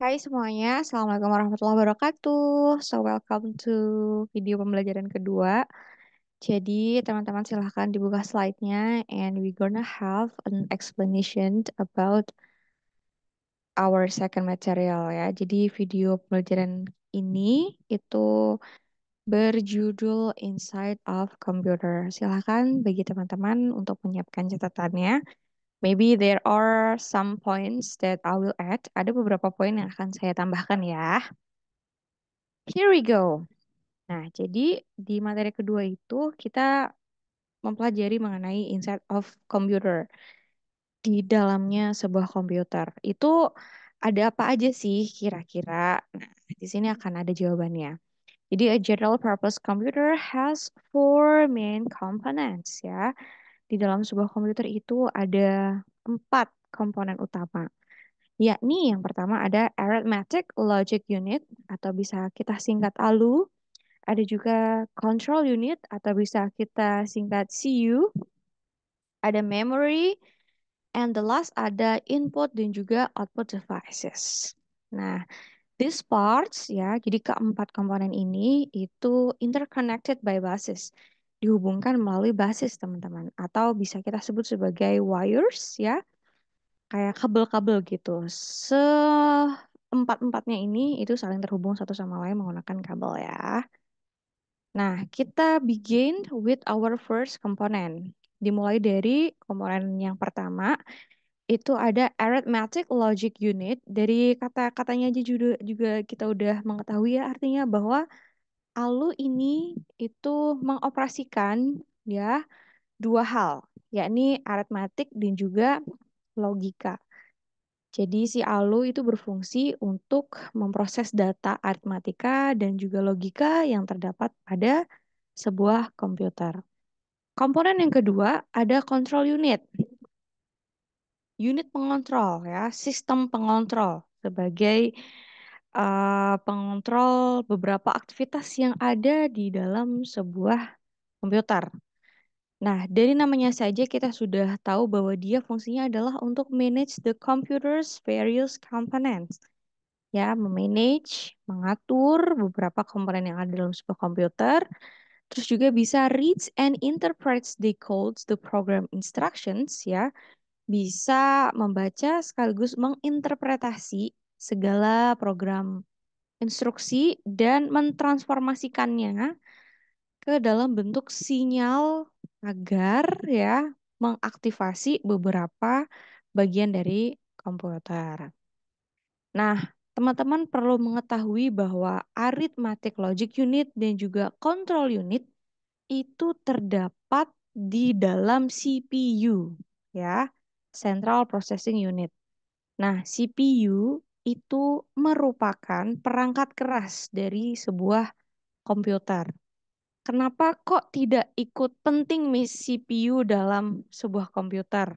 Hai semuanya, Assalamualaikum warahmatullahi wabarakatuh. So welcome to video pembelajaran kedua. Jadi teman-teman silahkan dibuka slide-nya and we gonna have an explanation about our second material ya. Jadi video pembelajaran ini itu berjudul Inside of Computer. Silahkan bagi teman-teman untuk menyiapkan catatannya. Maybe there are some points that I will add. Ada beberapa poin yang akan saya tambahkan ya. Here we go. Nah, jadi di materi kedua itu kita mempelajari mengenai inside of computer. Di dalamnya sebuah komputer. Itu ada apa aja sih kira-kira? Nah, di sini akan ada jawabannya. Jadi a general purpose computer has four main components ya. Di dalam sebuah komputer itu ada empat komponen utama. Yakni yang pertama ada arithmetic logic unit atau bisa kita singkat ALU. Ada juga control unit atau bisa kita singkat CU. Ada memory, and the last ada input dan juga output devices. Nah, these parts ya, jadi keempat komponen ini itu interconnected by buses. Dihubungkan melalui basis teman-teman. Atau bisa kita sebut sebagai wires ya, kayak kabel-kabel gitu. Seempat-empatnya ini itu saling terhubung satu sama lain menggunakan kabel ya. Nah, kita begin with our first component. Dimulai dari komponen yang pertama, itu ada arithmetic logic unit. Dari kata-katanya aja juga kita udah mengetahui ya artinya bahwa ALU ini itu mengoperasikan ya dua hal, yakni arithmetic dan juga logika. Jadi si ALU itu berfungsi untuk memproses data aritmatika dan juga logika yang terdapat pada sebuah komputer. Komponen yang kedua ada control unit. Unit pengontrol ya, sistem pengontrol sebagai pengontrol beberapa aktivitas yang ada di dalam sebuah komputer. Nah, dari namanya saja kita sudah tahu bahwa dia fungsinya adalah untuk manage the computer's various components. Ya, memanage, mengatur beberapa komponen yang ada dalam sebuah komputer. Terus juga bisa reads and interprets the codes, the program instructions ya. Bisa membaca sekaligus menginterpretasi segala program instruksi dan mentransformasikannya ke dalam bentuk sinyal agar ya mengaktifasi beberapa bagian dari komputer. Nah, teman-teman perlu mengetahui bahwa arithmetic logic unit dan juga control unit itu terdapat di dalam CPU ya, Central Processing Unit. Nah, CPU itu merupakan perangkat keras dari sebuah komputer. Kenapa kok tidak ikut penting CPU dalam sebuah komputer?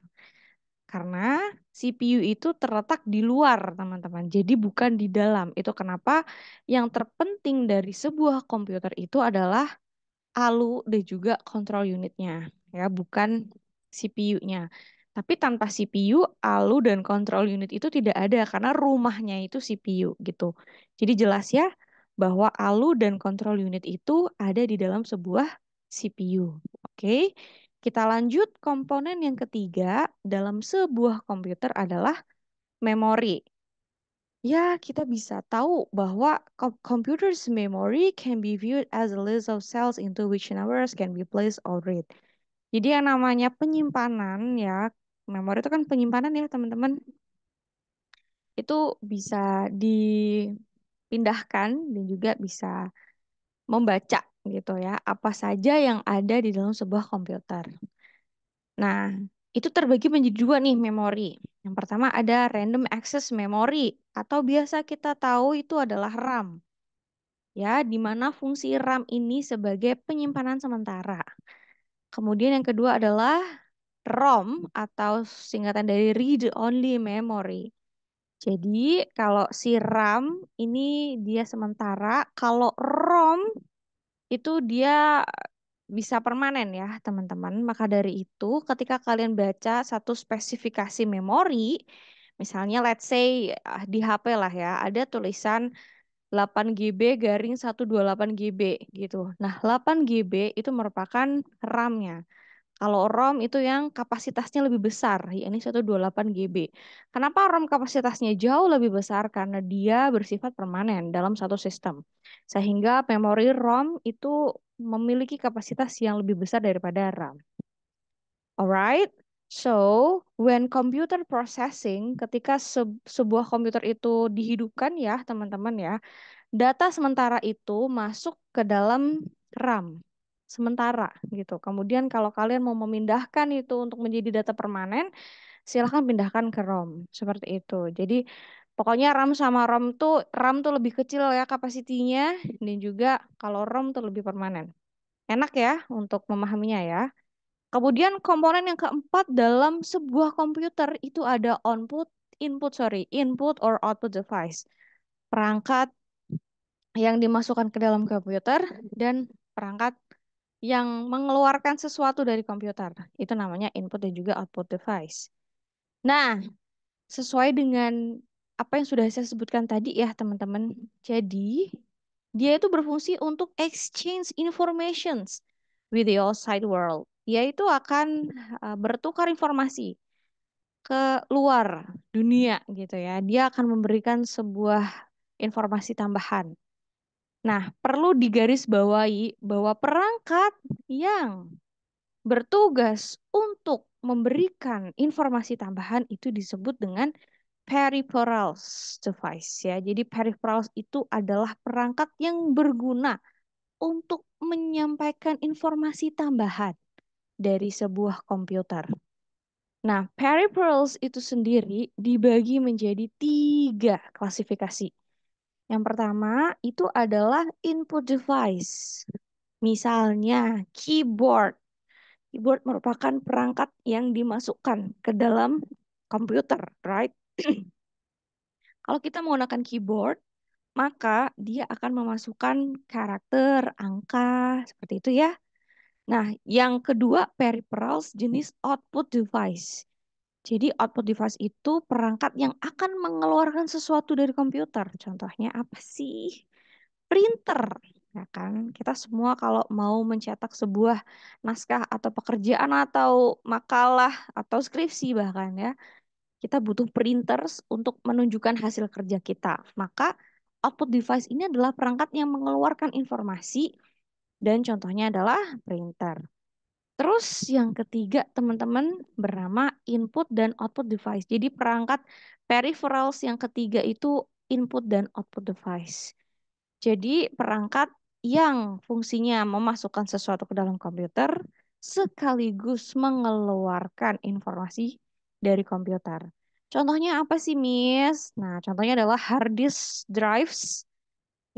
Karena CPU itu terletak di luar, teman-teman. Jadi bukan di dalam. Itu kenapa yang terpenting dari sebuah komputer itu adalah ALU dan juga control unitnya ya, bukan CPU-nya. Tapi tanpa CPU, ALU dan control unit itu tidak ada karena rumahnya itu CPU gitu. Jadi jelas ya bahwa ALU dan control unit itu ada di dalam sebuah CPU. Oke. Kita lanjut komponen yang ketiga dalam sebuah komputer adalah memori. Ya, kita bisa tahu bahwa computer's memory can be viewed as a list of cells into which numbers can be placed or read. Jadi yang namanya penyimpanan ya, memori itu kan penyimpanan ya teman-teman. Itu bisa dipindahkan dan juga bisa membaca gitu ya, apa saja yang ada di dalam sebuah komputer. Nah, itu terbagi menjadi dua nih memori. Yang pertama ada random access memory atau biasa kita tahu itu adalah RAM. Ya, di mana fungsi RAM ini sebagai penyimpanan sementara. Kemudian yang kedua adalah ROM atau singkatan dari read only memory. Jadi kalau si RAM ini dia sementara, kalau ROM itu dia bisa permanen ya teman-teman. Maka dari itu ketika kalian baca satu spesifikasi memori, Misalnya let's say di HP lah ya, ada tulisan 8 GB garing 128 GB gitu. Nah, 8 GB itu merupakan RAM-nya. Kalau ROM itu yang kapasitasnya lebih besar, yakni 128 GB. Kenapa ROM kapasitasnya jauh lebih besar? Karena dia bersifat permanen dalam satu sistem. Sehingga memori ROM itu memiliki kapasitas yang lebih besar daripada RAM. Alright? So, when computer processing, ketika sebuah komputer itu dihidupkan ya, teman-teman ya, data sementara itu masuk ke dalam RAM sementara gitu. Kemudian kalau kalian mau memindahkan itu untuk menjadi data permanen, silahkan pindahkan ke ROM seperti itu. Jadi pokoknya RAM tuh lebih kecil ya kapasitinya dan juga kalau ROM tuh lebih permanen. Enak ya untuk memahaminya ya. Kemudian komponen yang keempat dalam sebuah komputer itu ada input or output device. Perangkat yang dimasukkan ke dalam komputer dan perangkat yang mengeluarkan sesuatu dari komputer. Itu namanya input dan juga output device. Nah, sesuai dengan apa yang sudah saya sebutkan tadi ya, teman-teman. Jadi, dia itu berfungsi untuk exchange informations with the outside world, yaitu akan bertukar informasi ke luar dunia gitu ya. Dia akan memberikan sebuah informasi tambahan. Nah, perlu digarisbawahi bahwa perangkat yang bertugas untuk memberikan informasi tambahan itu disebut dengan peripherals device ya. Jadi peripherals itu adalah perangkat yang berguna untuk menyampaikan informasi tambahan dari sebuah komputer. Nah, peripherals itu sendiri dibagi menjadi 3 klasifikasi. Yang pertama itu adalah input device. Misalnya keyboard. Keyboard merupakan perangkat yang dimasukkan ke dalam komputer, right? Kalau kita menggunakan keyboard, maka dia akan memasukkan karakter, angka, seperti itu ya. Nah, yang kedua peripherals jenis output device. Jadi output device itu perangkat yang akan mengeluarkan sesuatu dari komputer. Contohnya apa sih? Printer. Ya kan? Kita semua kalau mau mencetak sebuah naskah atau pekerjaan atau makalah atau skripsi bahkan ya, kita butuh printers untuk menunjukkan hasil kerja kita. Maka output device ini adalah perangkat yang mengeluarkan informasi dan contohnya adalah printer. Terus yang ketiga teman-teman bernama input dan output device. Jadi perangkat peripherals yang ketiga itu input dan output device. Jadi perangkat yang fungsinya memasukkan sesuatu ke dalam komputer sekaligus mengeluarkan informasi dari komputer. Contohnya apa sih, Miss? Nah, contohnya adalah hard disk drives.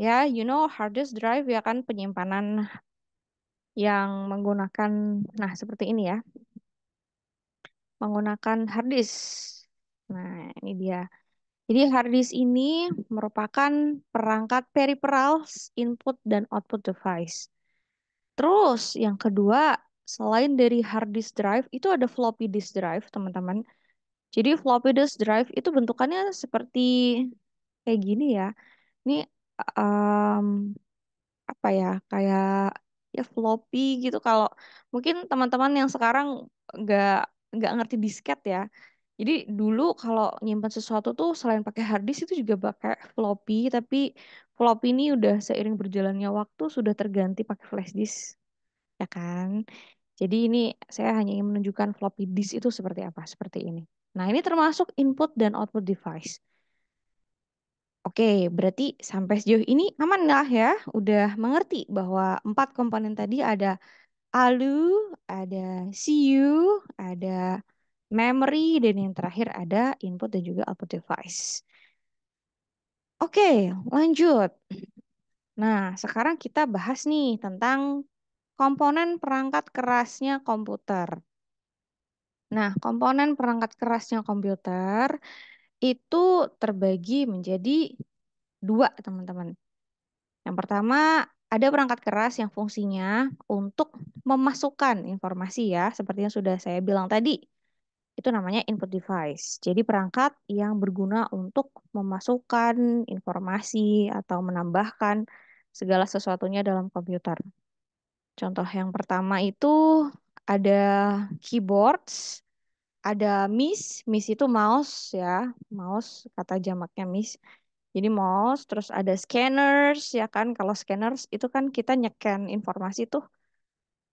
Ya, you know hard disk drive ya kan penyimpanan yang menggunakan, nah seperti ini ya, menggunakan hard disk. Nah, ini dia. Jadi hard disk ini merupakan perangkat peripherals, input dan output device. Terus yang kedua, selain dari hard disk drive, itu ada floppy disk drive, teman-teman. Jadi floppy disk drive itu bentukannya seperti kayak gini ya. Ini em, apa ya? Kayak ya floppy gitu. Kalau mungkin teman-teman yang sekarang nggak nggak ngerti disket ya. Jadi dulu kalau nyimpan sesuatu tuh selain pakai hard disk itu juga pakai floppy, tapi floppy ini udah seiring berjalannya waktu sudah terganti pakai flash disk, ya kan? Jadi ini saya hanya ingin menunjukkan floppy disk itu seperti apa, seperti ini. Nah, ini termasuk input dan output device. Oke, berarti sampai sejauh ini aman lah ya? Udah mengerti bahwa 4 komponen tadi ada ALU, ada CU, ada memory, dan yang terakhir ada input dan juga output device. Oke, lanjut. Nah, sekarang kita bahas nih tentang komponen perangkat kerasnya komputer. Nah, komponen perangkat kerasnya komputer itu terbagi menjadi 2, teman-teman. Yang pertama, ada perangkat keras yang fungsinya untuk memasukkan informasi ya, seperti yang sudah saya bilang tadi. Itu namanya input device. Jadi perangkat yang berguna untuk memasukkan informasi atau menambahkan segala sesuatunya dalam komputer. Contoh yang pertama itu ada keyboards, ada miss itu mouse ya, mouse kata jamaknya miss. Jadi mouse, terus ada scanners ya kan. Kalau scanners itu kan kita nyekan informasi tuh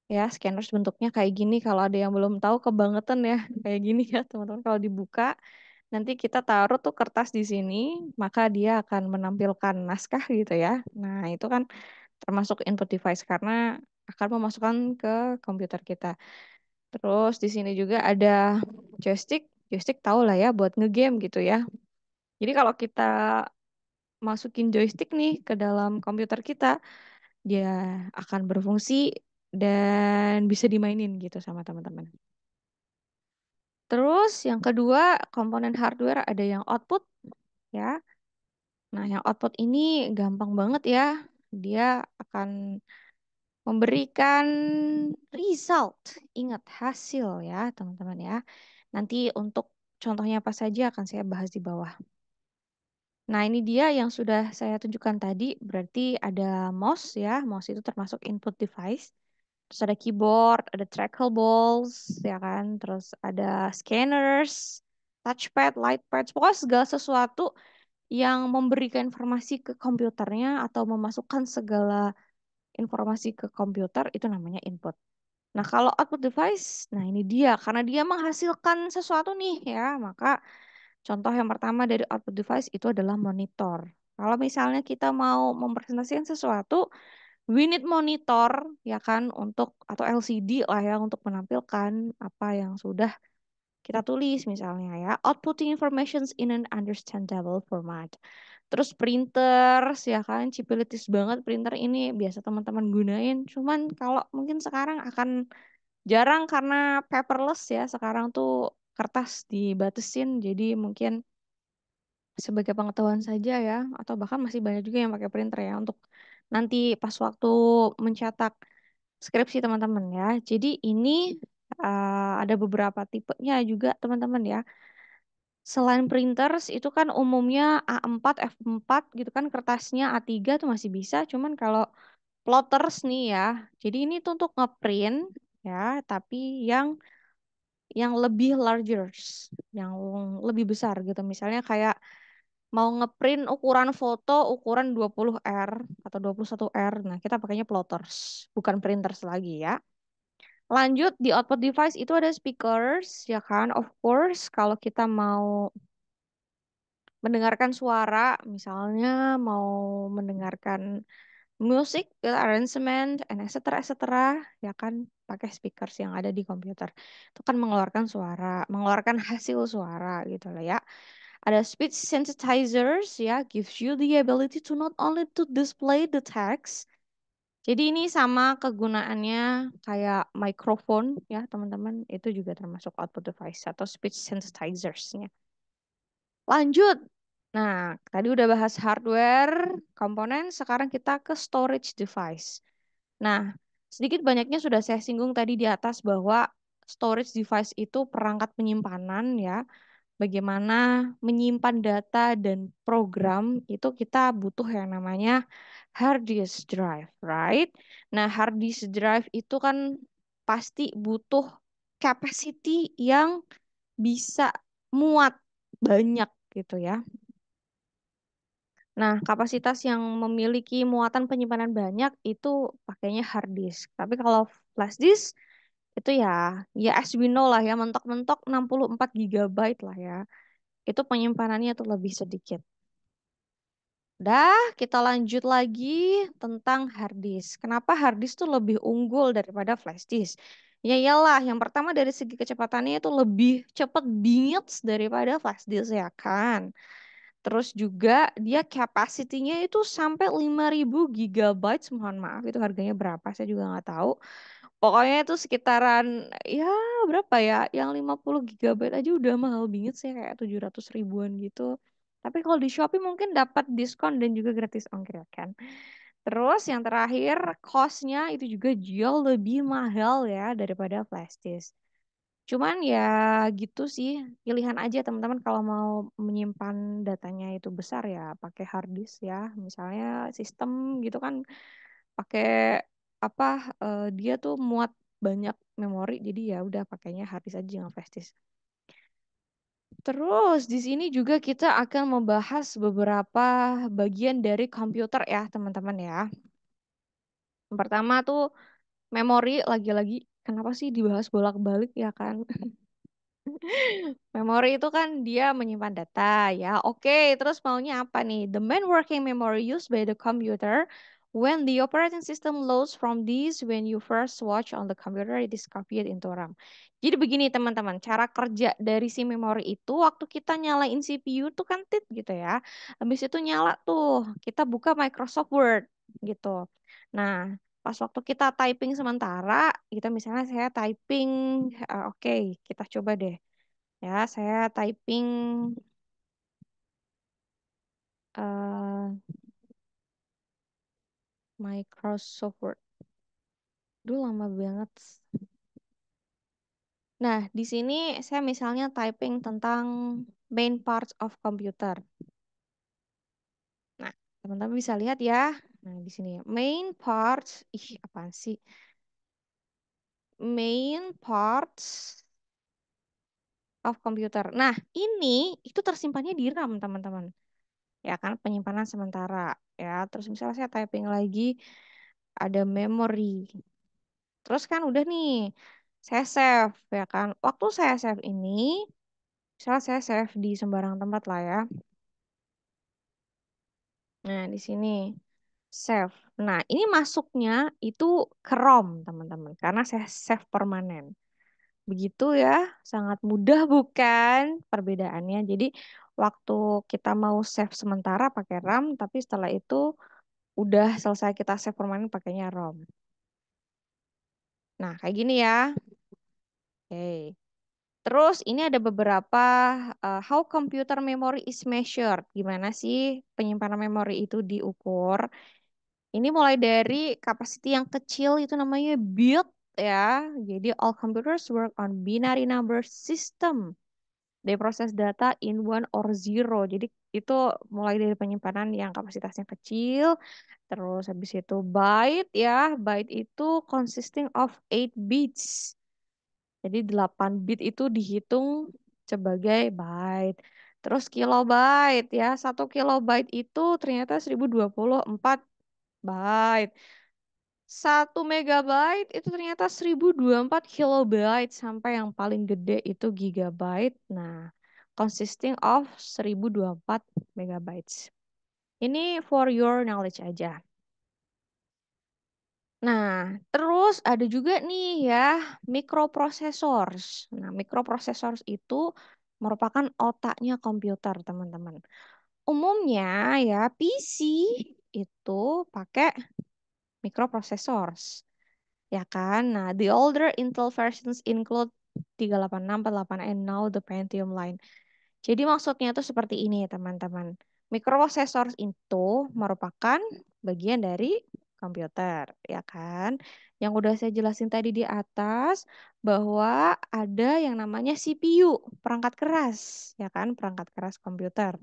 ya, scanners bentuknya kayak gini. Kalau ada yang belum tahu kebangetan ya, kayak gini ya teman-teman. Kalau dibuka, nanti kita taruh tuh kertas di sini, maka dia akan menampilkan naskah gitu ya. Nah, itu kan termasuk input device karena akan memasukkan ke komputer kita. Terus di sini juga ada joystick. Joystick tahu lah ya buat ngegame gitu ya. Jadi kalau kita masukin joystick nih ke dalam komputer kita, dia akan berfungsi dan bisa dimainin gitu sama teman-teman. Terus yang kedua, komponen hardware ada yang output ya. Nah, yang output ini gampang banget ya. Dia akan memberikan result. Ingat hasil ya, teman-teman ya. Nanti untuk contohnya apa saja akan saya bahas di bawah. Nah, ini dia yang sudah saya tunjukkan tadi. Berarti ada mouse ya. Mouse itu termasuk input device. Terus ada keyboard, ada trackables, ya kan. Terus ada scanners, touchpad, lightpad. Pokoknya segala sesuatu yang memberikan informasi ke komputernya atau memasukkan segala informasi ke komputer itu namanya input. Nah, kalau output device, nah ini dia. Karena dia menghasilkan sesuatu nih ya, maka contoh yang pertama dari output device itu adalah monitor. Kalau misalnya kita mau mempresentasikan sesuatu, we need monitor ya kan untuk atau LCD lah ya untuk menampilkan apa yang sudah kita tulis misalnya ya. Outputting informations in an understandable format. Terus printers ya kan, cipilitis banget printer ini biasa teman-teman gunain. Cuman kalau mungkin sekarang akan jarang karena paperless ya. Sekarang tuh kertas dibatasin jadi mungkin sebagai pengetahuan saja ya, atau bahkan masih banyak juga yang pakai printer ya untuk nanti pas waktu mencetak skripsi teman-teman ya. Jadi ini ada beberapa tipenya juga teman-teman ya. Selain printers itu kan umumnya A4, F4 gitu kan kertasnya A3 tuh masih bisa. Cuman kalau plotters nih ya, jadi ini tuh untuk ngeprint ya, tapi yang lebih larger, yang lebih besar gitu. Misalnya kayak mau ngeprint ukuran foto ukuran 20R atau 21R. Nah, kita pakainya plotters, bukan printers lagi ya. Lanjut di output device itu ada speakers, ya kan? Of course, kalau kita mau mendengarkan suara, misalnya mau mendengarkan musik, arrangement, and etc. ya kan? Pakai speakers yang ada di komputer. Itu kan mengeluarkan suara, mengeluarkan hasil suara gitu loh ya. Ada speech sensitizers ya, gives you the ability to not only to display the text. Jadi ini sama kegunaannya kayak microphone ya teman-teman, itu juga termasuk output device atau speech sensitizers-nya. Lanjut. Nah, tadi udah bahas hardware, komponen, sekarang kita ke storage device. Nah, sedikit banyaknya sudah saya singgung tadi di atas bahwa storage device itu perangkat penyimpanan ya. Bagaimana menyimpan data dan program itu kita butuh yang namanya hard disk drive, right? Nah, hard disk drive itu kan pasti butuh capacity yang bisa muat banyak gitu ya. Nah, kapasitas yang memiliki muatan penyimpanan banyak itu pakainya hard disk. Tapi kalau flash disk itu ya as we know lah ya, mentok-mentok 64 gigabyte lah ya. Itu penyimpanannya tuh lebih sedikit. Dah, kita lanjut lagi tentang hard disk. Kenapa hard disk tuh lebih unggul daripada flash disk? Ya iyalah, yang pertama dari segi kecepatannya itu lebih cepat bingits daripada flash disk ya kan. Terus juga dia capacity-nya itu sampai 5.000 gigabyte. Mohon maaf itu harganya berapa saya juga nggak tahu. Pokoknya itu sekitaran ya berapa ya? Yang 50 gigabyte aja udah mahal banget sih kayak 700 ribuan gitu. Tapi kalau di Shopee mungkin dapat diskon dan juga gratis ongkir ya kan. Terus yang terakhir cost-nya itu juga jauh lebih mahal ya daripada flash disk. Cuman ya gitu sih, pilihan aja teman-teman kalau mau menyimpan datanya itu besar ya pakai hard disk ya. Misalnya sistem gitu kan pakai apa dia tuh muat banyak memori jadi ya udah pakainya hard disk aja jangan flash disk. Terus di sini juga kita akan membahas beberapa bagian dari komputer ya teman-teman ya. Yang pertama tuh memori lagi-lagi kenapa sih dibahas bolak-balik ya kan? Memori itu kan dia menyimpan data ya. Oke, terus maunya apa nih? The main working memory used by the computer when the operating system loads from this when you first watch on the computer it is copied into RAM. Jadi begini teman-teman, cara kerja dari si memori itu waktu kita nyalain CPU tuh kan tit gitu ya. Habis itu nyala tuh, kita buka Microsoft Word gitu. Nah, pas waktu kita typing sementara, gitu misalnya saya typing, oke, kita coba deh. Ya, saya typing eh Microsoft Word. Dulu lama banget. Nah, di sini saya misalnya typing tentang main parts of computer. Nah, teman-teman bisa lihat ya. Nah, di sini main parts. Ih, apaan sih? Main parts of computer. Nah, ini itu tersimpannya di RAM, teman-teman. Ya kan, penyimpanan sementara. Ya, terus misalnya saya typing lagi ada memory. Terus kan udah nih, saya save ya kan. Waktu saya save ini, misalnya saya save di sembarang tempat lah ya. Nah, di sini save. Nah, ini masuknya itu ke ROM, teman-teman, karena saya save permanen. Begitu ya, sangat mudah bukan perbedaannya. Jadi, waktu kita mau save sementara pakai RAM, tapi setelah itu udah selesai kita save permanen pakainya ROM. Nah, kayak gini ya. Oke. Terus ini ada beberapa how computer memory is measured. Gimana sih penyimpanan memori itu diukur? Ini mulai dari capacity yang kecil itu namanya bit ya. Jadi all computers work on binary number system. They process data in one or zero. Jadi itu mulai dari penyimpanan yang kapasitasnya kecil. Terus habis itu byte ya. Byte itu consisting of 8 bits. Jadi 8 bit itu dihitung sebagai byte. Terus kilobyte ya, 1 kilobyte itu ternyata 1024 byte. 1 megabyte itu ternyata 1024 kilobyte sampai yang paling gede itu gigabyte. Nah, consisting of 1024 megabytes. Ini for your knowledge aja. Nah, terus ada juga nih ya microprocessors. Nah, microprocessors itu merupakan otaknya komputer, teman-teman. Umumnya ya PC itu pakai microprocessors, ya kan? Nah, the older Intel versions include 386, 48, and now the Pentium line. Jadi maksudnya itu seperti ini, teman-teman. Microprocessor itu merupakan bagian dari komputer, ya kan? Yang udah saya jelasin tadi di atas bahwa ada yang namanya CPU, perangkat keras, ya kan? Perangkat keras komputer.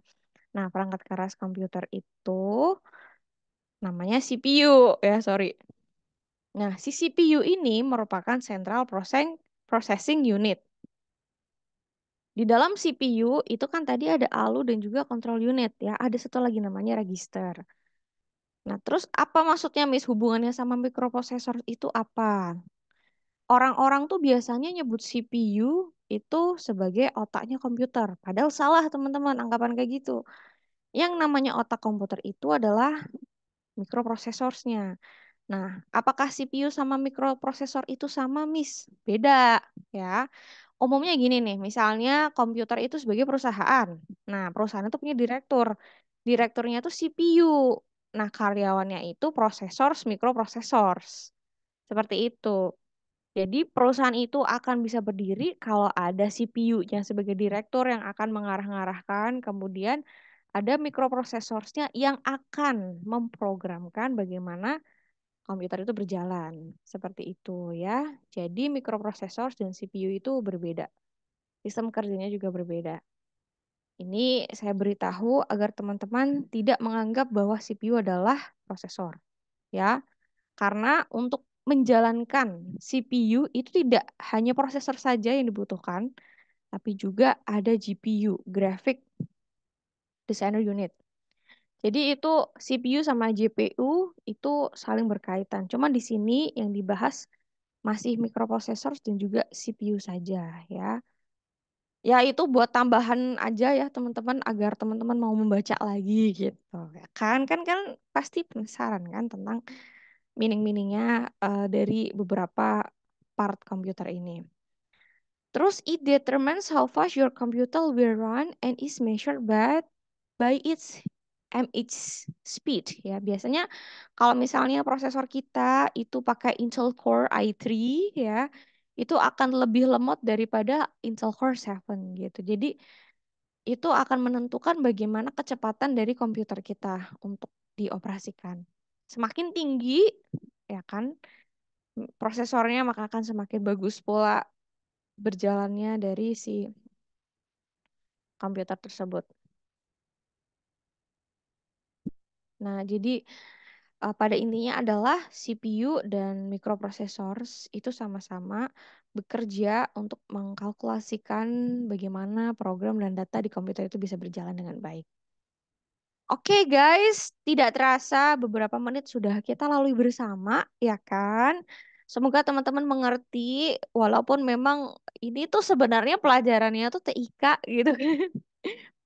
Nah, perangkat keras komputer itu namanya CPU, ya, sorry. Nah, si CPU ini merupakan Central Processing Unit. Di dalam CPU itu kan tadi ada ALU dan juga control unit ya. Ada satu lagi namanya register. Nah, terus apa maksudnya Miss hubungannya sama microprosesor itu apa? Orang-orang tuh biasanya nyebut CPU itu sebagai otaknya komputer. Padahal salah teman-teman anggapan kayak gitu. Yang namanya otak komputer itu adalah mikroprosesornya. Nah, apakah CPU sama mikroprosesor itu sama, Miss? Beda, ya. Umumnya gini nih, misalnya komputer itu sebagai perusahaan. Nah, perusahaan itu punya direktur. Direkturnya itu CPU. Nah, karyawannya itu prosesor, mikroprosesor. Seperti itu. Jadi perusahaan itu akan bisa berdiri kalau ada CPU-nya sebagai direktur yang akan mengarah-ngarahkan, kemudian ada mikroprosesornya yang akan memprogramkan bagaimana komputer itu berjalan. Seperti itu ya. Jadi microprocessor dan CPU itu berbeda. Sistem kerjanya juga berbeda. Ini saya beritahu agar teman-teman tidak menganggap bahwa CPU adalah prosesor, ya. Karena untuk menjalankan CPU itu tidak hanya prosesor saja yang dibutuhkan, tapi juga ada GPU, Graphic Designer Unit. Jadi itu CPU sama GPU itu saling berkaitan. Cuma di sini yang dibahas masih mikroprosesor dan juga CPU saja ya. Ya itu buat tambahan aja ya teman-teman agar teman-teman mau membaca lagi gitu. Ya kan pasti penasaran kan tentang meaning-meaningnya dari beberapa part komputer ini. Terus it determines how fast your computer will run and is measured by its MH speed ya. Biasanya kalau misalnya prosesor kita itu pakai Intel Core i3 ya, itu akan lebih lemot daripada Intel Core 7 gitu. Jadi itu akan menentukan bagaimana kecepatan dari komputer kita untuk dioperasikan. Semakin tinggi ya kan prosesornya maka akan semakin bagus pula berjalannya dari si komputer tersebut. Nah, jadi pada intinya adalah CPU dan microprocessor itu sama-sama bekerja untuk mengkalkulasikan bagaimana program dan data di komputer itu bisa berjalan dengan baik. Oke guys, tidak terasa beberapa menit sudah kita lalui bersama, ya kan? Semoga teman-teman mengerti, walaupun memang ini tuh sebenarnya pelajarannya tuh TIK gitu kan,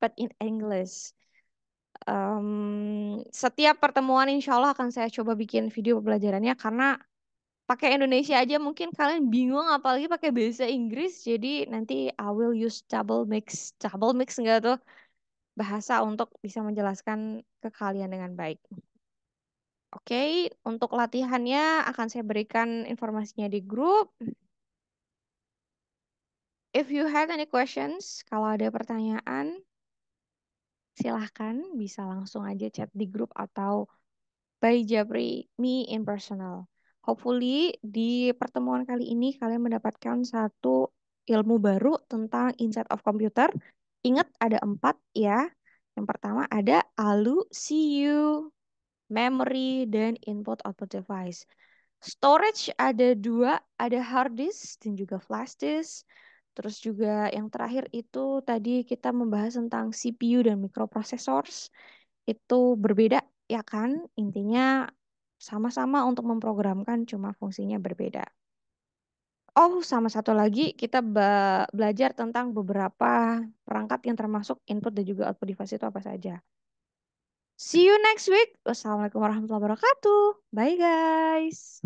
but in English. Setiap pertemuan insya Allah akan saya coba bikin video pembelajarannya karena pakai Indonesia aja mungkin kalian bingung apalagi pakai bahasa Inggris. Jadi nanti I will use double mix enggak tuh bahasa untuk bisa menjelaskan ke kalian dengan baik. Oke, untuk latihannya akan saya berikan informasinya di grup. If you have any questions, kalau ada pertanyaan, silahkan bisa langsung aja chat di grup atau by Jabri me in personal. Hopefully di pertemuan kali ini kalian mendapatkan satu ilmu baru tentang inside of computer. Ingat ada 4 ya. Yang pertama ada ALU, CU, memory, dan input output device. Storage ada 2, ada hard disk dan juga flash disk. Terus juga yang terakhir itu tadi kita membahas tentang CPU dan microprocessors itu berbeda ya kan? Intinya sama-sama untuk memprogramkan cuma fungsinya berbeda. Oh, sama satu lagi kita belajar tentang beberapa perangkat yang termasuk input dan juga output device itu apa saja. See you next week. Wassalamualaikum warahmatullahi wabarakatuh. Bye guys.